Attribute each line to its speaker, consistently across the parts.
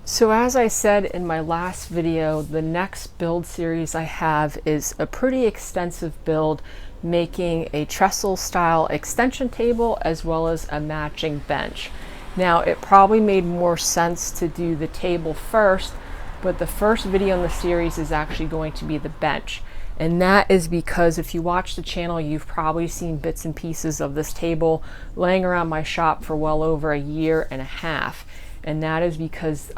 Speaker 1: So as I said in my last video, the next build series I have is a pretty extensive build making a trestle style extension table as well as a matching bench. Now it probably made more sense to do the table first, but the first video in the series is actually going to be the bench. And that is because if you watch the channel, you've probably seen bits and pieces of this table laying around my shop for well over a year and a half. And that is because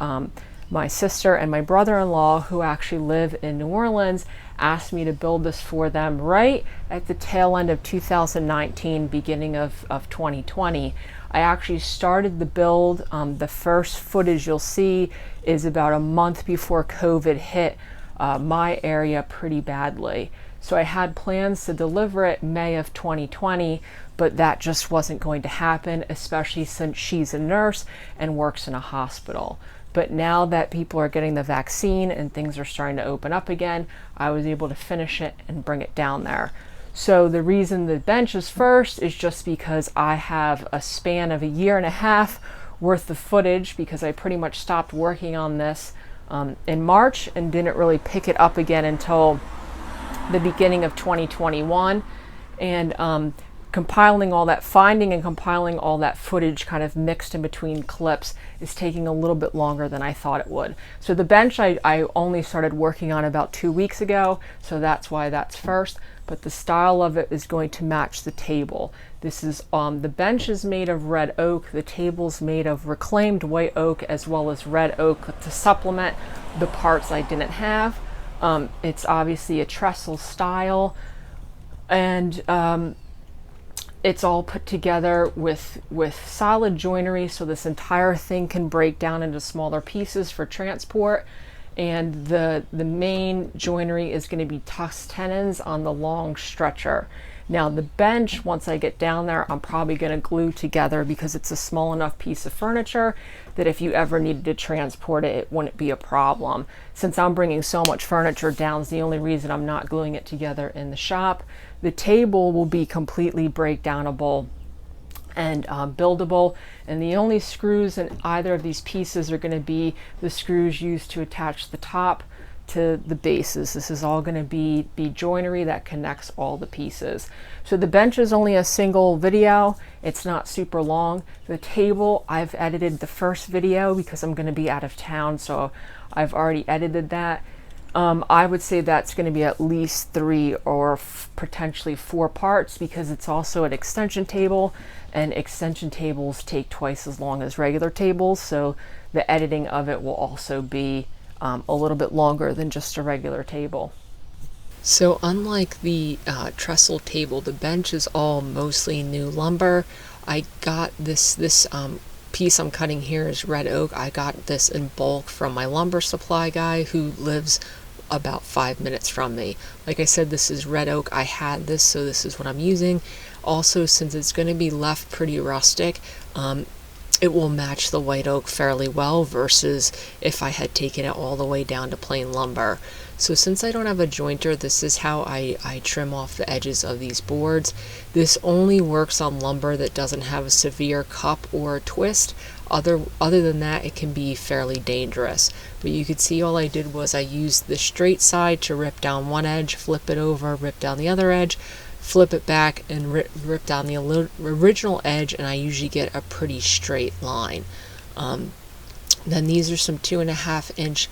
Speaker 1: my sister and my brother-in-law, who actually live in New Orleans, asked me to build this for them right at the tail end of 2019, beginning of 2020. I actually started the build. The first footage you'll see is about a month before COVID hit my area pretty badly. So I had plans to deliver it May of 2020, but that just wasn't going to happen, especially since she's a nurse and works in a hospital. But now that people are getting the vaccine and things are starting to open up again, I was able to finish it and bring it down there. So the reason the bench is first is just because I have a span of a year and a half worth of footage, because I pretty much stopped working on this in March and didn't really pick it up again until the beginning of 2021. And compiling all that, finding and compiling all that footage kind of mixed in between clips is taking a little bit longer than I thought it would. So the bench I only started working on about 2 weeks ago, so that's why that's first. But the style of it is going to match the table. This is the bench is made of red oak. The table's made of reclaimed white oak as well as red oak to supplement the parts I didn't have. It's obviously a trestle style, and it's all put together with solid joinery, so this entire thing can break down into smaller pieces for transport. And the main joinery is going to be tuck tenons on the long stretcher. Now the bench, once I get down there, I'm probably going to glue together because it's a small enough piece of furniture that if you ever needed to transport it, it wouldn't be a problem. Since I'm bringing so much furniture down, is the only reason I'm not gluing it together in the shop. The table will be completely breakdownable and buildable, and the only screws in either of these pieces are going to be the screws used to attach the top to the bases. This is all going to be joinery that connects all the pieces. So the bench is only a single video. It's not super long. The table, I've edited the first video because I'm going to be out of town, so I've already edited that. I would say that's going to be at least 3 or potentially 4 parts, because it's also an extension table, and extension tables take twice as long as regular tables, so the editing of it will also be a little bit longer than just a regular table. So unlike the trestle table, the bench is all mostly new lumber. I got this piece I'm cutting here is red oak. I got this in bulk from my lumber supply guy who lives about 5 minutes from me. Like I said, this is red oak. I had this, so this is what I'm using. Also, since it's going to be left pretty rustic, it will match the white oak fairly well versus if I had taken it all the way down to plain lumber. So since I don't have a jointer, this is how I trim off the edges of these boards. This only works on lumber that doesn't have a severe cup or twist. Other than that, it can be fairly dangerous. But you could see all I did was I used the straight side to rip down one edge, flip it over, rip down the other edge, flip it back, and rip down the original edge, and I usually get a pretty straight line. Then these are some 2.5-inch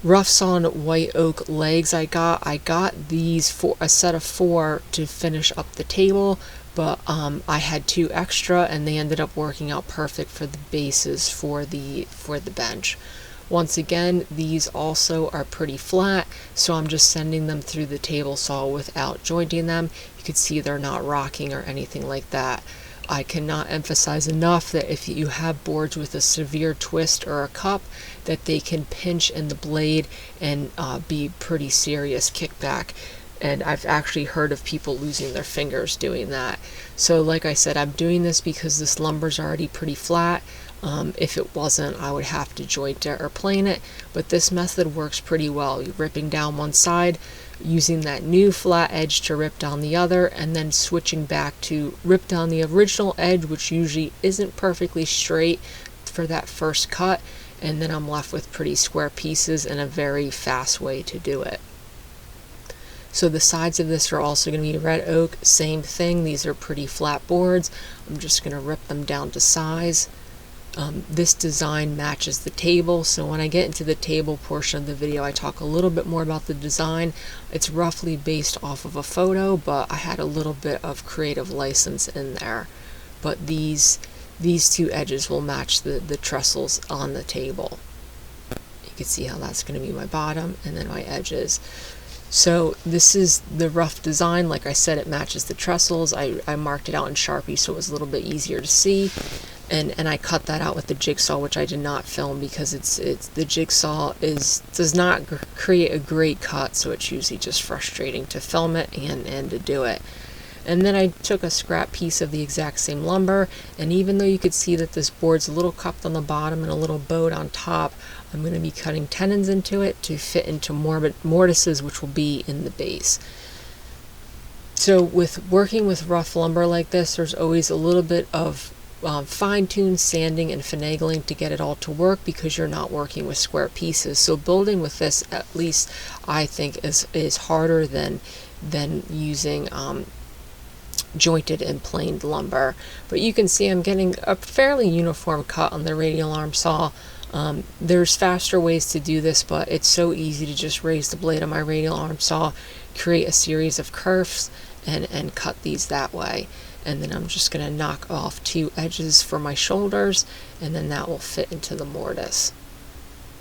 Speaker 1: rough sawn white oak legs I got these for a set of 4 to finish up the table, but I had 2 extra and they ended up working out perfect for the bases for the bench. Once again, these also are pretty flat, so I'm just sending them through the table saw without jointing them. You can see they're not rocking or anything like that. I cannot emphasize enough that if you have boards with a severe twist or a cup, that they can pinch in the blade and be pretty serious kickback. And I've actually heard of people losing their fingers doing that. So like I said, I'm doing this because this lumber's already pretty flat. If it wasn't, I would have to joint it or plane it, but this method works pretty well. You're ripping down one side, using that new flat edge to rip down the other, and then switching back to rip down the original edge, which usually isn't perfectly straight for that first cut, and then I'm left with pretty square pieces and a very fast way to do it. So the sides of this are also going to be red oak, same thing. These are pretty flat boards. I'm just going to rip them down to size. This design matches the table, so when I get into the table portion of the video, I talk a little bit more about the design. It's roughly based off of a photo, but I had a little bit of creative license in there. But these two edges will match the trestles on the table. You can see how that's going to be my bottom and then my edges. So this is the rough design. Like I said, it matches the trestles. I marked it out in Sharpie so it was a little bit easier to see. And I cut that out with the jigsaw, which I did not film because the jigsaw does not create a great cut, so it's usually just frustrating to film it and to do it. And then I took a scrap piece of the exact same lumber, and even though you could see that this board's a little cupped on the bottom and a little bowed on top, I'm going to be cutting tenons into it to fit into mortises, which will be in the base. So with working with rough lumber like this, there's always a little bit of fine-tuned sanding and finagling to get it all to work because you're not working with square pieces. So building with this, at least I think, is harder than using jointed and planed lumber. But you can see I'm getting a fairly uniform cut on the radial arm saw. There's faster ways to do this, but it's so easy to just raise the blade on my radial arm saw, create a series of curves, and cut these that way. And then I'm just going to knock off 2 edges for my shoulders, and then that will fit into the mortise.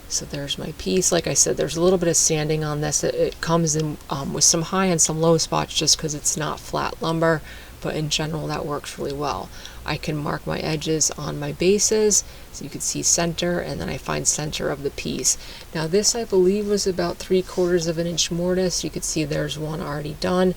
Speaker 1: So there's my piece. Like I said, there's a little bit of sanding on this. It comes in with some high and some low spots just because it's not flat lumber, but in general that works really well. I can mark my edges on my bases, so you can see center, and then I find center of the piece. Now this, I believe, was about 3/4 of an inch mortise. You can see there's one already done.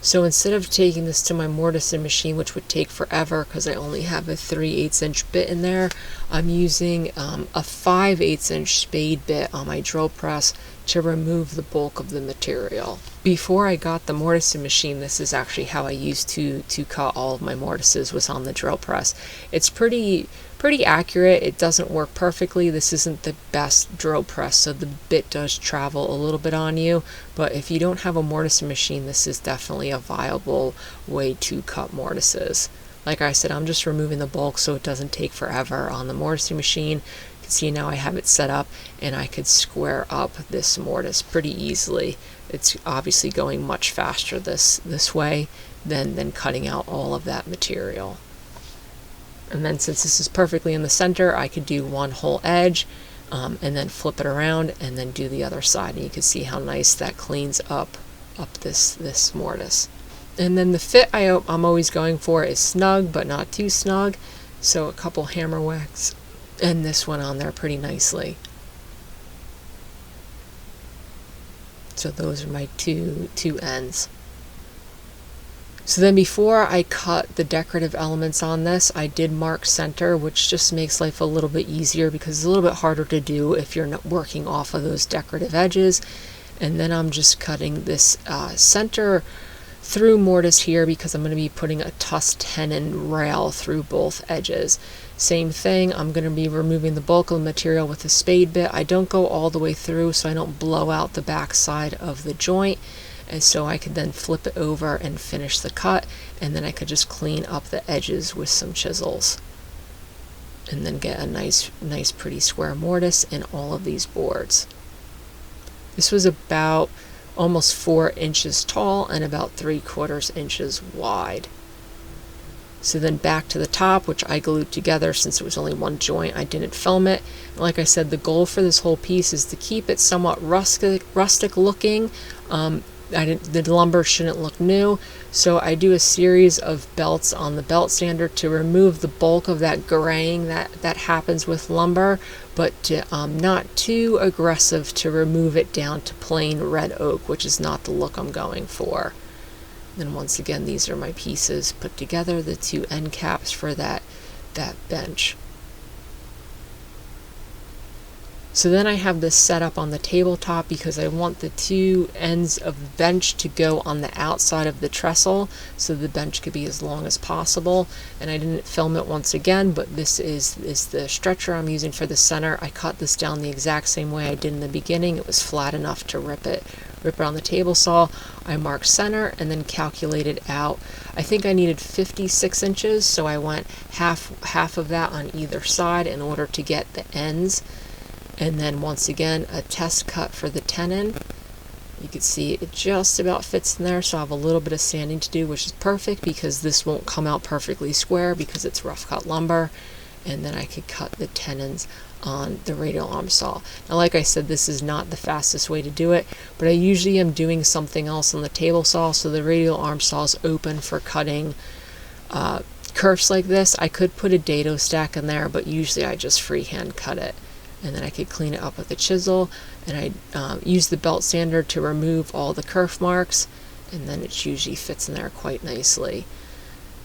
Speaker 1: So instead of taking this to my mortising machine, which would take forever because I only have a 3/8 inch bit in there, I'm using a 5/8 inch spade bit on my drill press to remove the bulk of the material. Before I got the mortising machine, this is actually how I used to cut all of my mortises, was on the drill press. It's pretty accurate. It doesn't work perfectly. This isn't the best drill press, so the bit does travel a little bit on you, but if you don't have a mortising machine, this is definitely a viable way to cut mortises. Like I said, I'm just removing the bulk so it doesn't take forever on the mortising machine. You can see now I have it set up, and I could square up this mortise pretty easily. It's obviously going much faster this way than cutting out all of that material. And then since this is perfectly in the center, I could do one whole edge and then flip it around and then do the other side. And you can see how nice that cleans up this mortise. And then the fit I'm always going for is snug, but not too snug. So a couple hammer whacks, and this went on there pretty nicely. So those are my two ends. So then before I cut the decorative elements on this, I did mark center, which just makes life a little bit easier because it's a little bit harder to do if you're not working off of those decorative edges. And then I'm just cutting this center through mortise here because I'm going to be putting a tuss tenon rail through both edges. Same thing, I'm going to be removing the bulk of the material with a spade bit. I don't go all the way through so I don't blow out the back side of the joint. And so I could then flip it over and finish the cut, and then I could just clean up the edges with some chisels and then get a nice pretty square mortise in all of these boards. This was about almost 4 inches tall and about 3/4 inches wide. So then back to the top, which I glued together since it was only one joint. I didn't film it. Like I said, the goal for this whole piece is to keep it somewhat rustic looking. The lumber shouldn't look new, so I do a series of belts on the belt sander to remove the bulk of that graying that happens with lumber, but to, not too aggressive to remove it down to plain red oak, which is not the look I'm going for. And once again, these are my pieces put together, the 2 end caps for that bench. So then I have this set up on the tabletop because I want the two ends of the bench to go on the outside of the trestle so the bench could be as long as possible. And I didn't film it once again, but this is the stretcher I'm using for the center. I cut this down the exact same way I did in the beginning. It was flat enough to rip it on the table saw. I marked center and then calculated out. I think I needed 56 inches, so I went half of that on either side in order to get the ends. And then once again, a test cut for the tenon. You can see it just about fits in there, so I have a little bit of sanding to do, which is perfect because this won't come out perfectly square because it's rough cut lumber. And then I could cut the tenons on the radial arm saw. Now, like I said, this is not the fastest way to do it, but I usually am doing something else on the table saw, so the radial arm saw is open for cutting kerfs like this. I could put a dado stack in there, but usually I just freehand cut it. And then I could clean it up with a chisel, and I use the belt sander to remove all the kerf marks, and then it usually fits in there quite nicely.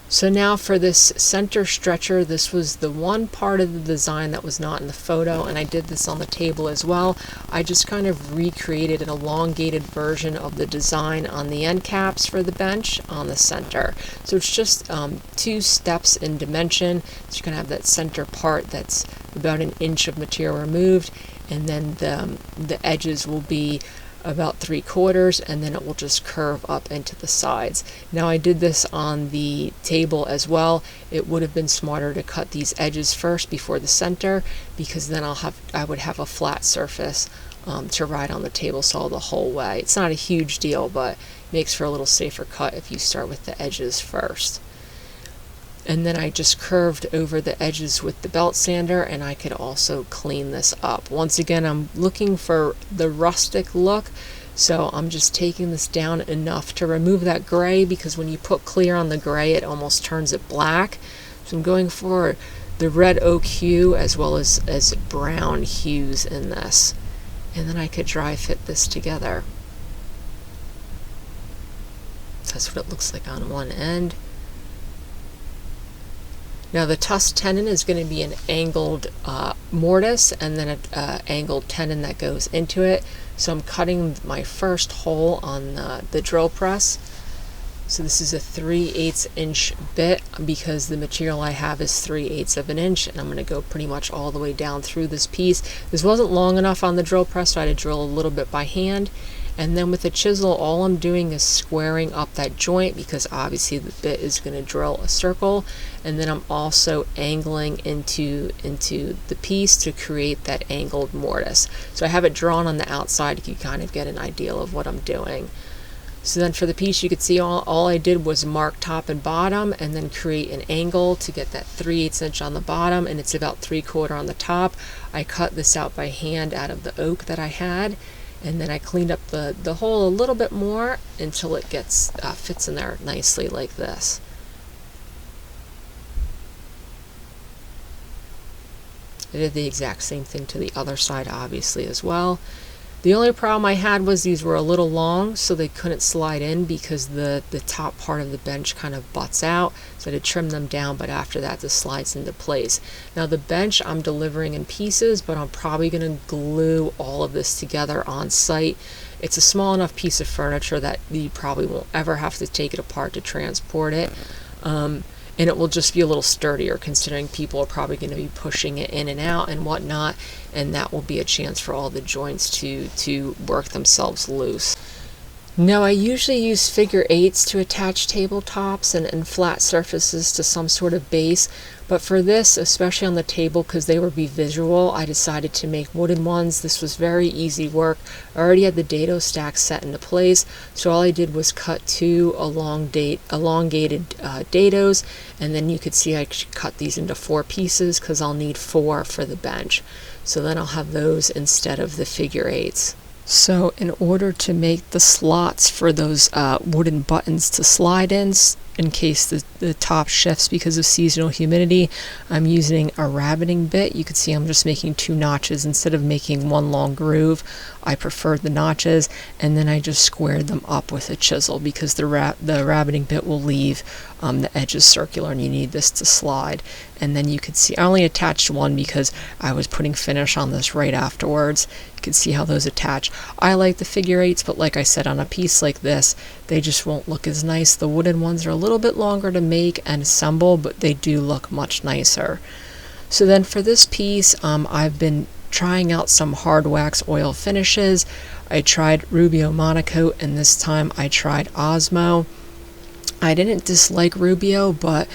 Speaker 1: So now for this center stretcher, this was the one part of the design that was not in the photo, and I did this on the table as well. I just kind of recreated an elongated version of the design on the end caps for the bench on the center. So it's just 2 steps in dimension. So you're going to have that center part that's about 1 inch of material removed, and then the edges will be about 3/4, and then it will just curve up into the sides. Now I did this on the table as well. It would have been smarter to cut these edges first before the center, because then I would have a flat surface to ride on the table saw the whole way. It's not a huge deal, but makes for a little safer cut if you start with the edges first. And then I just curved over the edges with the belt sander, and I could also clean this up. Once again, I'm looking for the rustic look, so I'm just taking this down enough to remove that gray, because when you put clear on the gray it almost turns it black. So I'm going for the red oak hue as well as brown hues in this. And then I could dry fit this together. That's what it looks like on one end. Now the tuss tenon is going to be an angled mortise, and then an angled tenon that goes into it. So I'm cutting my first hole on the drill press. So this is a 3/8 inch bit, because the material I have is 3/8 of an inch, and I'm going to go pretty much all the way down through this piece. This wasn't long enough on the drill press, so I had to drill a little bit by hand. And then with the chisel, all I'm doing is squaring up that joint, because obviously the bit is going to drill a circle. And then I'm also angling into the piece to create that angled mortise. So I have it drawn on the outside, you can kind of get an idea of what I'm doing. So then for the piece, you could see all I did was mark top and bottom, and then create an angle to get that 3/8 inch on the bottom, and it's about 3/4 on the top. I cut this out by hand out of the oak that I had. And then I cleaned up the hole a little bit more until it gets fits in there nicely like this. I did the exact same thing to the other side, obviously, as well. The only problem I had was these were a little long, so they couldn't slide in because the top part of the bench kind of butts out. So I had to trim them down, but after that this slides into place. Now the bench I'm delivering in pieces, but I'm probably going to glue all of this together on site. It's a small enough piece of furniture that you probably won't ever have to take it apart to transport it. And it will just be a little sturdier, considering people are probably going to be pushing it in and out and whatnot, and that will be a chance for all the joints to work themselves loose. Now I usually use figure 8s to attach tabletops and flat surfaces to some sort of base, but for this, especially on the table, because they would be visual, I decided to make wooden ones. This was very easy work. I already had the dado stack set into place, so all I did was cut 2 elongated dados, and then you could see I cut these into 4 pieces because I'll need 4 for the bench. So then I'll have those instead of the figure 8s. So in order to make the slots for those wooden buttons to slide in case the top shifts because of seasonal humidity, I'm using a rabbiting bit. You can see I'm just making 2 notches instead of making 1 long groove. I preferred the notches, and then I just squared them up with a chisel because the rabbiting bit will leave the edge is circular and you need this to slide. And then you could see I only attached one because I was putting finish on this right afterwards. You can see how those attach. I like the figure eights, but like I said, on a piece like this, they just won't look as nice. The wooden ones are a little bit longer to make and assemble, but they do look much nicer. So then for this piece, I've been trying out some hard wax oil finishes. I tried Rubio Monocoat, and this time I tried Osmo. I didn't dislike Rubio, but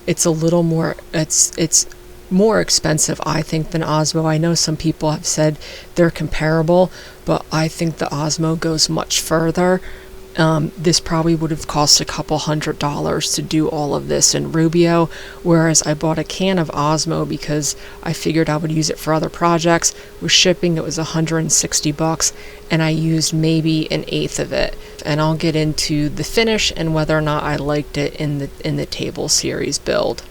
Speaker 1: it's a little more, it's more expensive, I think, than Osmo. I know some people have said they're comparable, but I think the Osmo goes much further. This probably would have cost a couple $100 to do all of this in Rubio, whereas I bought a can of Osmo because I figured I would use it for other projects. With shipping, it was $160, and I used maybe an eighth of it. And I'll get into the finish and whether or not I liked it in the table series build.